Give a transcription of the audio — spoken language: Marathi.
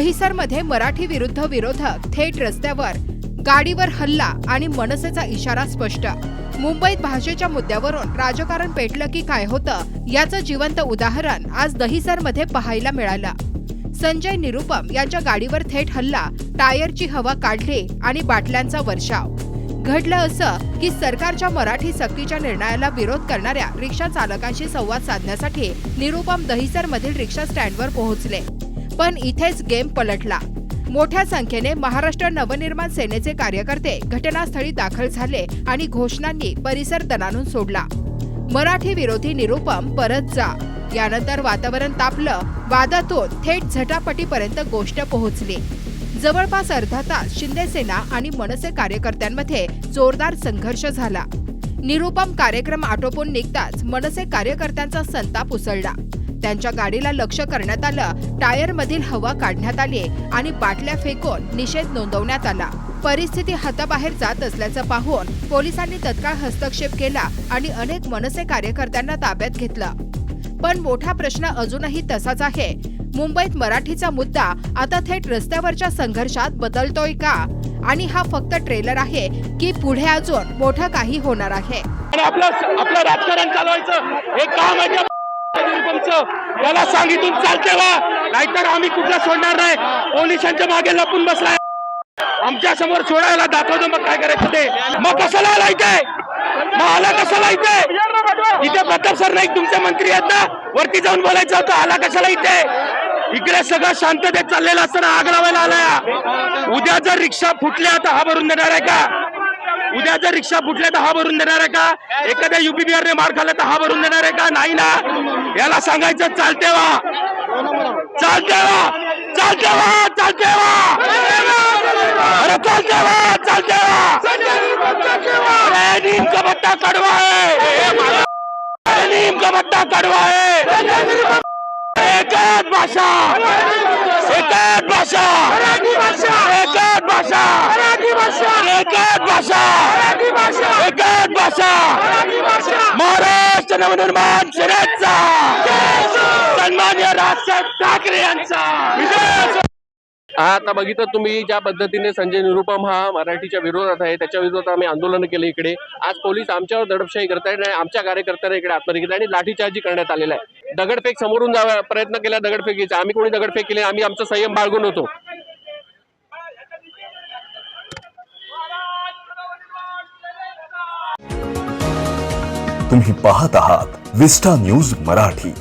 दहिसरमध्ये मराठी विरुद्ध विरोधक थेट रस्त्यावर, गाडीवर हल्ला आणि मनसेचा इशारा स्पष्ट। मुंबईत भाषेच्या मुद्द्यावरून राजकारण पेटलं की काय होतं याचं जिवंत उदाहरण आज दहिसरमध्ये पाहायला मिळालं। संजय निरुपम यांच्या गाडीवर थेट हल्ला, टायरची हवा काढली आणि बाटल्यांचा वर्षाव। घडलं असं की सरकारच्या मराठी सक्तीच्या निर्णयाला विरोध करणाऱ्या रिक्षा चालकांशी संवाद साधण्यासाठी निरुपम दहिसरमधील रिक्षा स्टँडवर पोहोचले, पण इथेच गेम पलटला। मोठ्या संख्येने महाराष्ट्र नवनिर्माण सेनेचे कार्यकर्ते घटनास्थळी दाखल झाले आणि घोषणांनी परिसर दणाणून सोडला। मराठी विरोधी निरुपम परत जा। यानंतर वातावरण तापलं, वादातून थेट झटापटीपर्यंत गोष्ट पोहोचली। जवळपास अर्धा तास शिंदे सेना आणि मनसे कार्यकर्त्यांमध्ये जोरदार संघर्ष झाला। निरुपम कार्यक्रम आटोपून निघताच मनसे कार्यकर्त्यांचा संताप उसळला। त्यांच्या गाडीला लक्ष करण्यात आलं, टायरमधील हवा काढण्यात आली आणि बाटल्या फेकून निषेध नोंदवण्यात आला। परिस्थिती हाताबाहेर जात असल्याचं पाहून पोलिसांनी तत्काळ हस्तक्षेप केला आणि अनेक मनसे कार्यकर्त्यांना ताब्यात घेतलं। पण मोठा प्रश्न अजूनही तसाच आहे, मुंबईत मराठीचा मुद्दा आता थेट रस्त्यावरच्या संघर्षात बदलतोय का? आणि हा फक्त ट्रेलर आहे की पुढे अजून मोठं काही होणार आहे? आपलं राजकारण चालवायचं हे काम आहे त्याला सांगितून चालते वा, नाहीतर आम्ही कुठला सोडणार नाही। पोलिसांच्या मागे लपून बसलाय, आमच्या समोर सोडायला दाखवतो, मग काय करायचं ते? मग कशाला लायचंय? मग आला कशाला इथे? इथे प्रताप सर नाही तुमचे मंत्री आहेत ना, वरती जाऊन बोलायचं होतं, आला कशाला इथे? इकडे सगळं शांततेत चाललेलं असताना आग लावायला आलाय। उद्या जर रिक्षा फुटल्या तर हा भरून देणार आहे का? उद्या जर रिक्षा फुटल्या तर हा भरून देणार आहे का? एखाद्या युपी बिहारने मार खाल्ला तर हा भरून देणार आहे का? नाही ना। याला सांगायचं चालते वा, चालते वा, चालते वा, चालते वा, अरे चालते वा, चालते वा। अरे नीम का पत्ता कड़वा है, नीम का पत्ता कड़वा है। एकच भाषा, एकच भाषा, एकच भाषा, एकच भाषा, एकच भाषा। महाराष्ट्र नवनिर्माण सेनेचा सन्माननीय राजसाहेब ठाकरे यांचा। आता बघितलं तुम्ही ज्या पद्धतीने संजय निरुपम हा मराठीच्या विरोधात आहे, त्याच्या विरोधात आम्ही आंदोलन केले। इकडे आज पोलीस आमच्यावर दडपशाही करतायत आणि आमच्या कार्यकर्त्यांना इकडे आत्महत्या केली आणि लाठीचार्ज करण्यात आलेला आहे। दगडफेक समोरून जावा प्रयत्न केला दगडफेकीचा, आम्ही कोणी दगडफेक केली? आम्ही आमचा संयम बाळगून होतो। तुम्ही पाहत आहात विस्टा न्यूज मराठी।